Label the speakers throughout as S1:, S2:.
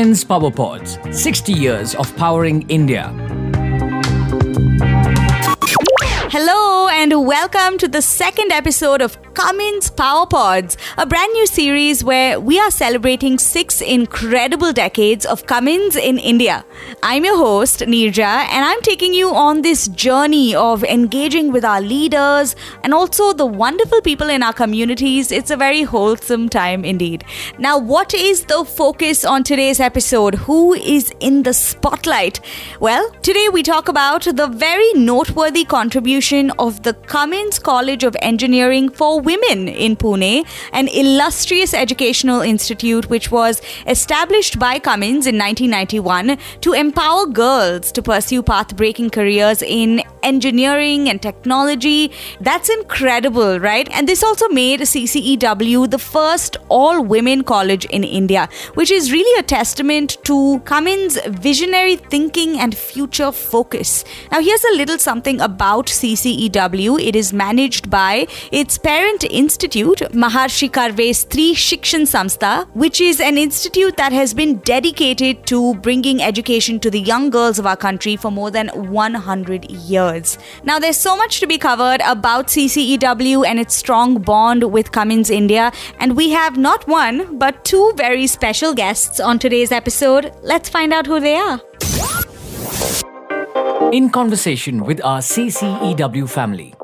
S1: Cummins PowerPods, 60 years of powering India.
S2: Hello and welcome to the second episode of Cummins PowerPods, a brand new series where we are celebrating 6 incredible decades of Cummins in India. I'm your host, Neerja, and I'm taking you on this journey of engaging with our leaders and also the wonderful people in our communities. It's a very wholesome time indeed. Now, what is the focus on today's episode? Who is in the spotlight? Well, today we talk about the very noteworthy contribution of the Cummins College of Engineering for Women in Pune, an illustrious educational institute which was established by Cummins in 1991 to empower girls to pursue path-breaking careers in engineering and technology. That's incredible, right? And this also made CCEW the first all-women college in India, which is really a testament to Cummins' visionary thinking and future focus. Now, here's a little something about CCEW. It is managed by its parent institute, Madhuri Khambete Shikshan Samstha, which is an institute that has been dedicated to bringing education to the young girls of our country for more than 100 years. Now, there's so much to be covered about CCEW and its strong bond with Cummins India, and we have not one, but 2 very special guests on today's episode. Let's find out who they are.
S1: In conversation with our CCEW family.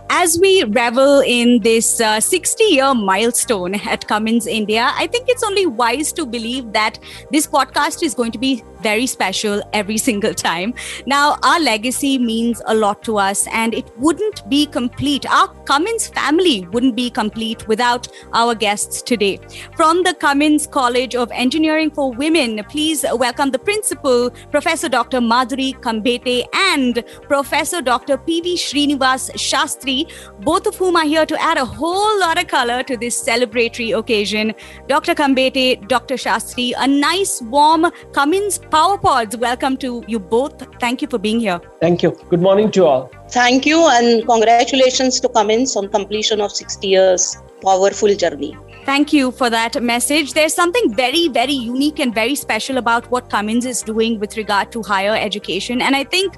S2: As we revel in this 60-year milestone at Cummins India, I think it's only wise to believe that this podcast is going to be very special every single time. Now, our legacy means a lot to us, and it wouldn't be complete. Our Cummins family wouldn't be complete without our guests today. From the Cummins College of Engineering for Women, please welcome the principal, Professor Dr. Madhuri Khambete, and Professor Dr. V S Shastry, both of whom are here to add a whole lot of color to this celebratory occasion. Dr. Khambete, Dr. Shastry, a nice, warm Cummins PowerPods. Welcome to you both. Thank you for being here.
S3: Thank you. Good morning to you all.
S4: Thank you and congratulations to Cummins on completion of 60 years powerful journey.
S2: Thank you for that message. There's something very, very unique and very special about what Cummins is doing with regard to higher education. And I think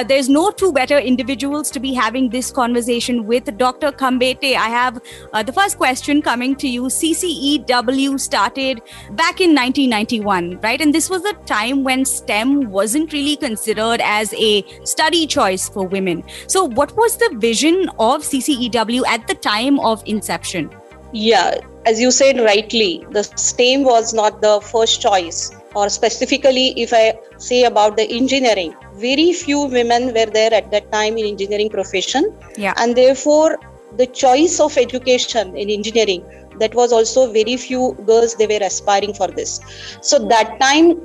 S2: there's no 2 better individuals to be having this conversation with. Dr. Khambete, I have the first question coming to you. CCEW started back in 1991, right? And this was a time when STEM wasn't really considered as a study choice for women. So what was the vision of CCEW at the time of inception?
S4: Yeah, as you said rightly, the STEM was not the first choice, or specifically if I say about the engineering, very few women were there at that time in engineering profession.
S2: Yeah.
S4: And therefore the choice of education in engineering, that was also very few girls, they were aspiring for this. So that time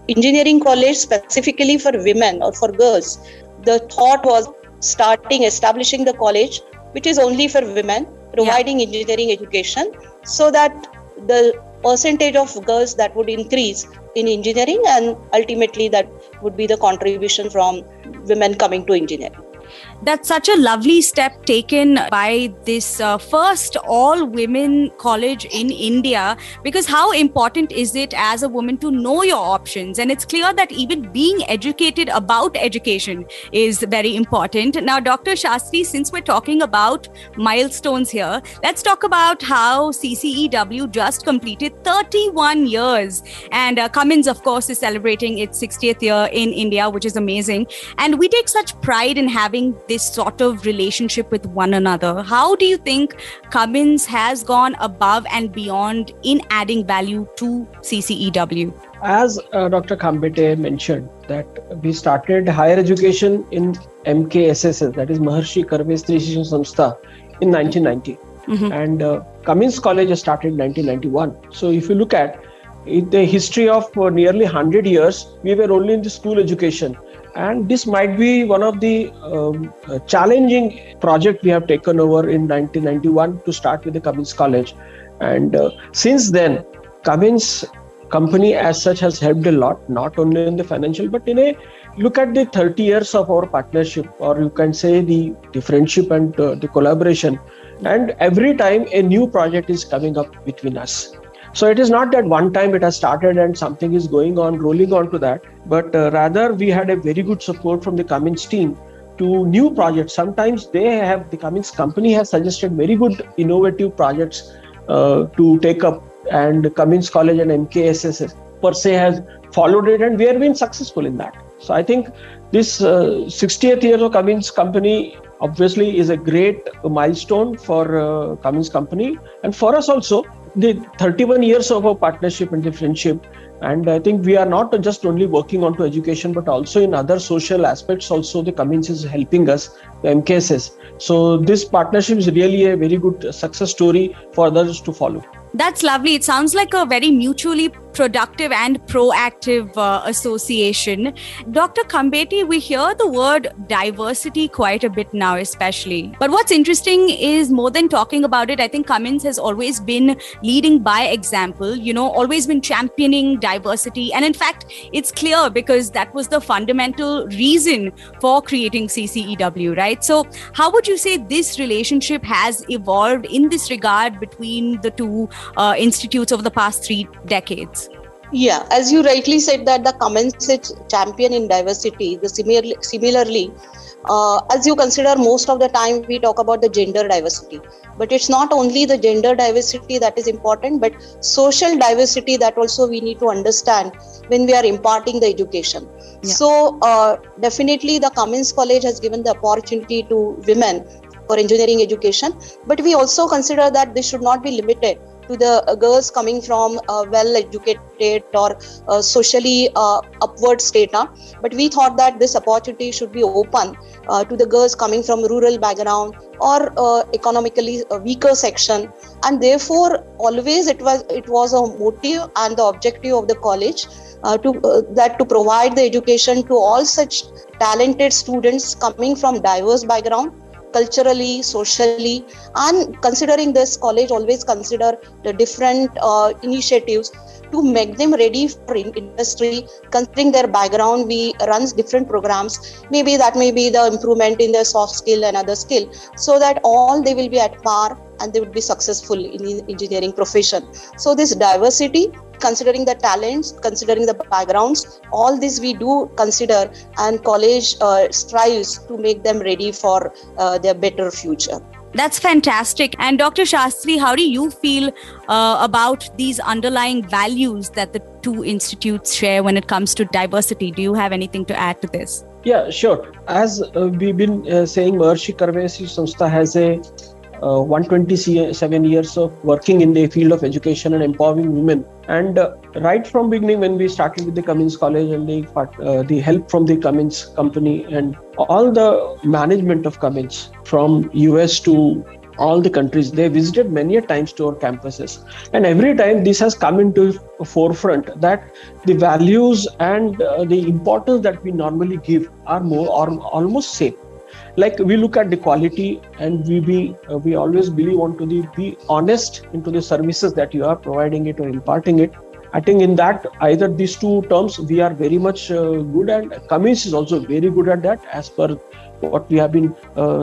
S4: engineering college specifically for women or for girls, the thought was establishing the college which is only for women, providing engineering education, so that the percentage of girls that would increase in engineering, and ultimately that would be the contribution from women coming to engineering.
S2: That's such a lovely step taken by this first all-women college in India, because how important is it as a woman to know your options? And it's clear that even being educated about education is very important. Now, Dr. Shastry, since we're talking about milestones here, let's talk about how CCEW just completed 31 years. And Cummins, of course, is celebrating its 60th year in India, which is amazing. And we take such pride in having this sort of relationship with one another. How do you think Cummins has gone above and beyond in adding value to CCEW?
S3: As Dr. Khambete mentioned, that we started higher education in MKSSS, that is Maharishi Karvestri Shikshan Samstha, in 1990. Mm-hmm. And Cummins College started in 1991. So if you look at the history of nearly 100 years, we were only in the school education. And this might be one of the challenging project we have taken over in 1991 to start with the Cummins College. And since then, Cummins company as such has helped a lot, not only in the financial, but in a look at the 30 years of our partnership, or you can say the friendship and the collaboration. And every time a new project is coming up between us. So it is not that one time it has started and something is going on, rolling on to that, but rather we had a very good support from the Cummins team to new projects. Sometimes the Cummins company has suggested very good innovative projects to take up, and Cummins College and MKSSS per se has followed it, and we have been successful in that. So I think this 60th year of Cummins company obviously is a great milestone for Cummins company, and for us also the 31 years of our partnership and the friendship. And I think we are not just only working on to education, but also in other social aspects also the Cummins is helping us, the MKSS. So this partnership is really a very good success story for others to follow.
S2: That's lovely. It sounds like a very mutually productive and proactive association. Dr. Khambete, we hear the word diversity quite a bit now, especially. But what's interesting is more than talking about it, I think Cummins has always been leading by example, always been championing diversity. And in fact, it's clear because that was the fundamental reason for creating CCEW, right? So how would you say this relationship has evolved in this regard between the two institutes over the past 3 decades?
S4: Yeah, as you rightly said that the Cummins is champion in diversity. Similarly, as you consider, most of the time we talk about the gender diversity, but it's not only the gender diversity that is important, but social diversity that also we need to understand when we are imparting the education. Yeah. So definitely the Cummins College has given the opportunity to women for engineering education, but we also consider that this should not be limited to the girls coming from well-educated or socially upward strata. But we thought that this opportunity should be open to the girls coming from rural background or economically weaker section. And therefore, always it was a motive and the objective of the college to provide the education to all such talented students coming from diverse background, culturally, socially, and considering this, college always consider the different initiatives to make them ready for industry. Considering their background, we run different programs. Maybe that may be the improvement in their soft skill and other skill, so that all they will be at par and they would be successful in the engineering profession. So this diversity, considering the talents, considering the backgrounds, all this we do consider, and college strives to make them ready for their better future.
S2: That's fantastic. And Dr. Shastry, how do you feel about these underlying values that the two institutes share when it comes to diversity? Do you have anything to add to this?
S3: Yeah, sure. As we've been saying, Madhuri Khambete Samstha has a 127 years of working in the field of education and empowering women. And right from beginning, when we started with the Cummins College and the help from the Cummins company and all the management of Cummins from US to all the countries, they visited many times to our campuses. And every time this has come into forefront that the values and the importance that we normally give are more or almost same. Like we look at the quality, and we always want to be honest into the services that you are providing it or imparting it. I think in that either these two terms we are very much good, and Cummins is also very good at that as per what we have been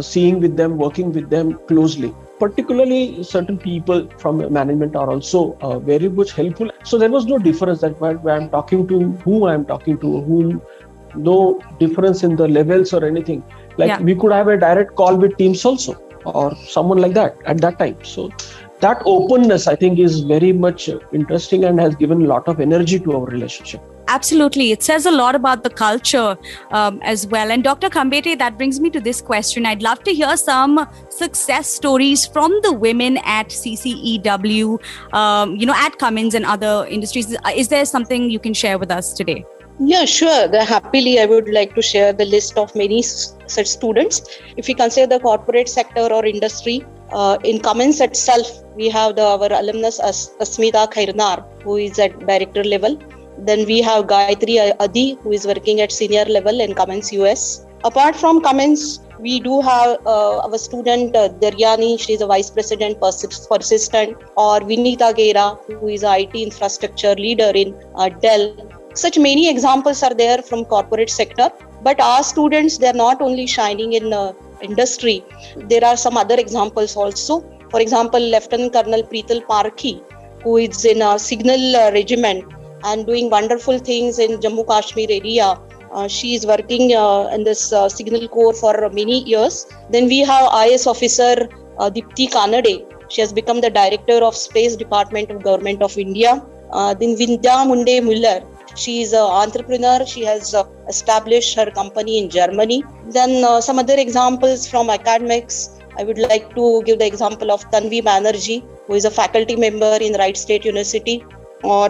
S3: seeing with them, working with them closely. Particularly certain people from management are also very much helpful. So there was no difference that when I'm talking to whom I'm talking to, whom, no difference in the levels or anything. We could have a direct call with Teams also or someone like that at that time. So that openness, I think, is very much interesting and has given a lot of energy to our relationship.
S2: Absolutely. It says a lot about the culture as well. And Dr. Khambete, that brings me to this question. I'd love to hear some success stories from the women at CCEW, at Cummins and other industries. Is there something you can share with us today?
S4: Yeah, sure. Happily, I would like to share the list of many such students. If we consider the corporate sector or industry, in Cummins itself, we have our alumnus Asmita Khairnar, who is at director level. Then we have Gayatri Adi, who is working at senior level in Cummins US. Apart from Cummins, we do have our student Daryani, she is a vice president persistent, or Vinita Gera, who is a IT infrastructure leader in Dell. Such many examples are there from corporate sector, but our students, they're not only shining in industry. There are some other examples also. For example, Lieutenant Colonel Preetal Parkhi, who is in a signal regiment and doing wonderful things in Jammu Kashmir area. She is working in this signal corps for many years. Then we have IS officer Dipti Kanade. She has become the director of Space Department of Government of India. Then Vindya Munde Muller. She is an entrepreneur. She has established her company in Germany. Then some other examples from academics. I would like to give the example of Tanvi Banerjee, who is a faculty member in Wright State University. Or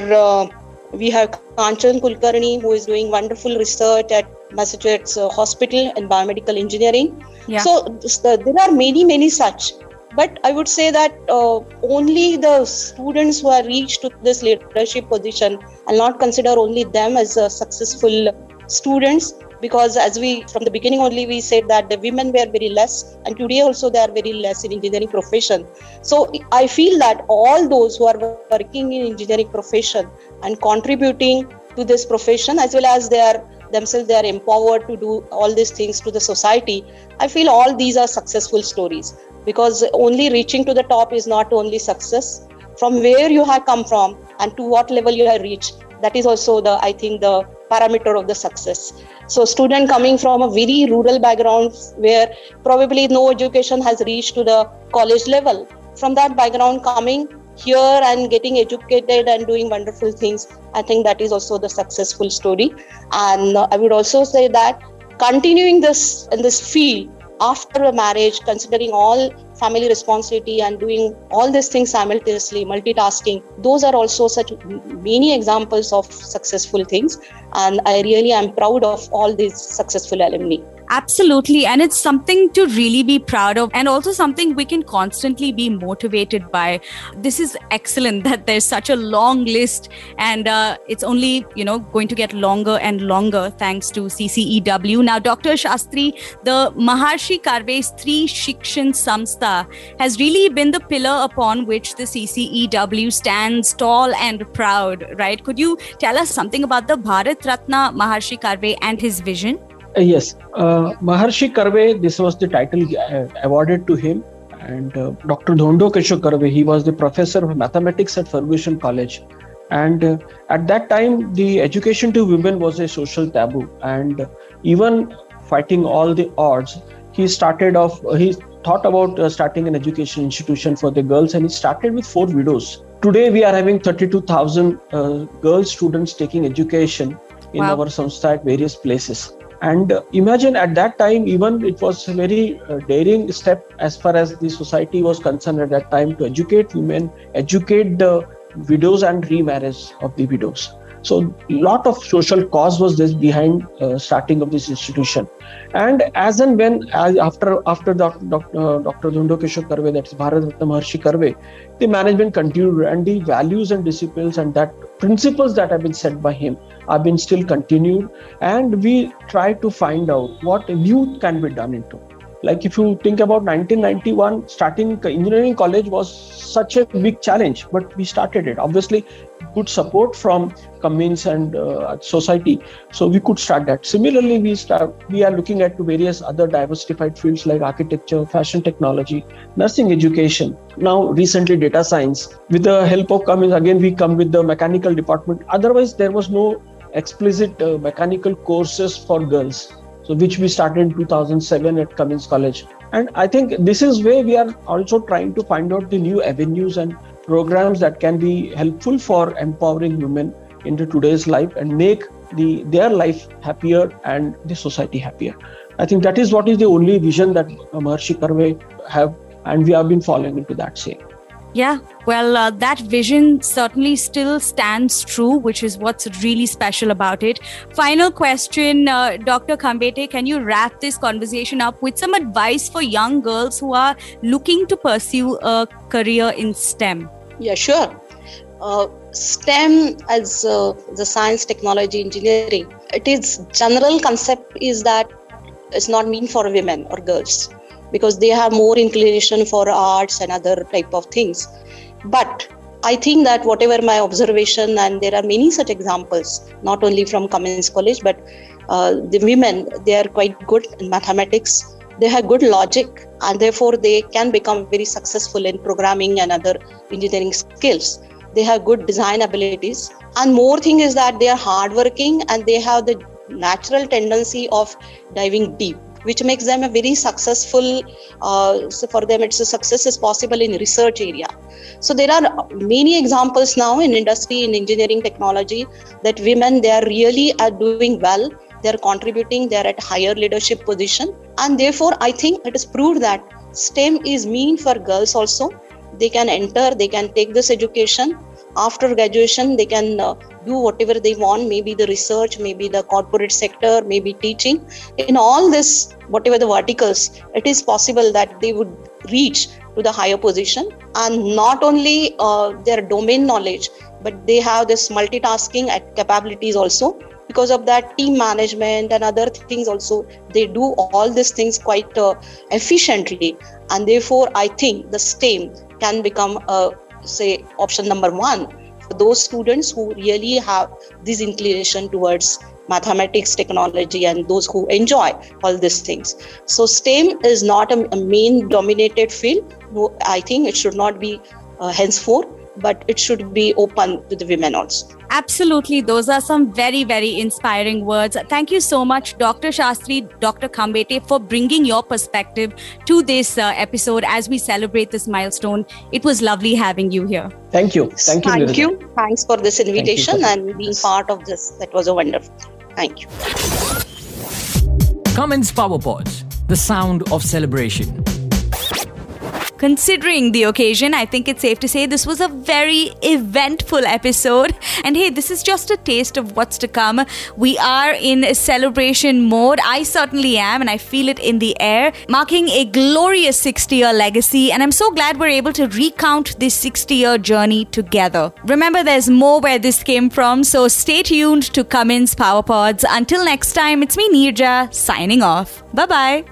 S4: we have Kanchan Kulkarni, who is doing wonderful research at Massachusetts Hospital in biomedical engineering.
S2: Yeah.
S4: So there are many such. But I would say that only the students who are reached to this leadership position, I'll not consider only them as successful students, because as we, from the beginning only, we said that the women were very less, and today also they are very less in engineering profession. So I feel that all those who are working in engineering profession and contributing to this profession, as well as they are empowered to do all these things to the society, I feel all these are successful stories, because only reaching to the top is not only success. From where you have come from and to what level you have reached, that is also the parameter of the success. So student coming from a very rural background where probably no education has reached to the college level, from that background coming here and getting educated and doing wonderful things, I think that is also the successful story. And I would also say that continuing this in this field after a marriage, considering all family responsibility and doing all these things simultaneously, multitasking, those are also such many examples of successful things. And I really am proud of all these successful alumni.
S2: Absolutely. And it's something to really be proud of, and also something we can constantly be motivated by. This is excellent that there's such a long list, and it's only, going to get longer and longer thanks to CCEW. Now, Dr. Shastry, the Maharshi Karve Stri Shikshan Samstha has really been the pillar upon which the CCEW stands tall and proud, right? Could you tell us something about the Bharat Ratna Maharshi Karve and his vision?
S3: Yes, Maharshi Karve, this was the title awarded to him, and Dr. Dhondo Keshwar Karve, he was the professor of mathematics at Ferguson College, and at that time the education to women was a social taboo, and even fighting all the odds, he thought about starting an education institution for the girls, and he started with 4 widows. Today we are having 32,000 girl students taking education in our samstha at various places. And imagine at that time, even it was a very daring step as far as the society was concerned at that time, to educate women, educate the widows and remarriage of the widows. So a lot of social cause was this behind starting of this institution. And as and when, after Dr. Dhondo Keshwar Karve, that's Bharat Ratna Maharshi Karve, the management continued, and the values and disciplines and that principles that have been set by him have been still continued, and we try to find out what new can be done into. Like if you think about 1991, starting engineering college was such a big challenge, but we started it. Obviously, good support from Cummins and society, so we could start that. Similarly, we are looking at various other diversified fields like architecture, fashion technology, nursing education. Now, recently, data science. With the help of Cummins, again we come with the mechanical department. Otherwise, there was no explicit mechanical courses for girls, so which we started in 2007 at Cummins College. And I think this is where we are also trying to find out the new avenues and programs that can be helpful for empowering women into today's life and make their life happier and the society happier. I think that is what is the only vision that Maharshi Karve have, and we have been following into that same.
S2: Yeah, well, that vision certainly still stands true, which is what's really special about it. Final question, Dr. Khambete, can you wrap this conversation up with some advice for young girls who are looking to pursue a career in STEM?
S4: Yeah, sure. STEM as the science, technology, engineering, it is general concept is that it's not meant for women or girls, because they have more inclination for arts and other type of things. But I think that whatever my observation, and there are many such examples, not only from Cummins College, but the women, they are quite good in mathematics. They have good logic, and therefore they can become very successful in programming and other engineering skills. they have good design abilities, and more thing is that they are hardworking and they have the natural tendency of diving deep, which makes them a very successful, so for them it's a success is possible in research area. So there are many examples now in industry, in engineering technology, that women, they are really are doing well, they are contributing, they are at higher leadership position, and therefore I think it is proved that STEM is mean for girls also. They can enter, they can take this education. After graduation, they can do whatever they want, maybe the research, maybe the corporate sector, maybe teaching. In all this, whatever the verticals, it is possible that they would reach to the higher position. And not only their domain knowledge, but they have this multitasking capabilities also. Because of that, team management and other things also, they do all these things quite efficiently. And therefore, I think the STEM can become say option number one for those students who really have this inclination towards mathematics, technology, and those who enjoy all these things. So STEM is not a main dominated field. No, I think it should not be henceforth, but it should be open to the women also.
S2: Absolutely. Those are some very, very inspiring words. Thank you so much, Dr. Shastry, Dr. Khambete, for bringing your perspective to this episode as we celebrate this milestone. It was lovely having you here.
S3: Thank you. Thank you.
S4: Thank you. Thanks for this invitation and being part of this. That was a wonderful. Thank you.
S1: Cummins PowerPods, the sound of celebration.
S2: Considering the occasion, I think it's safe to say this was a very eventful episode. And hey, this is just a taste of what's to come. We are in celebration mode. I certainly am, and I feel it in the air, marking a glorious 60-year legacy. And I'm so glad we're able to recount this 60-year journey together. Remember, there's more where this came from, so stay tuned to Cummins PowerPods. Until next time, it's me, Neerja, signing off. Bye-bye.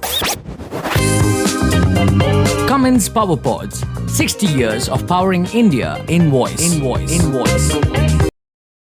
S1: Cummins PowerPods, 60 years of powering India in voice.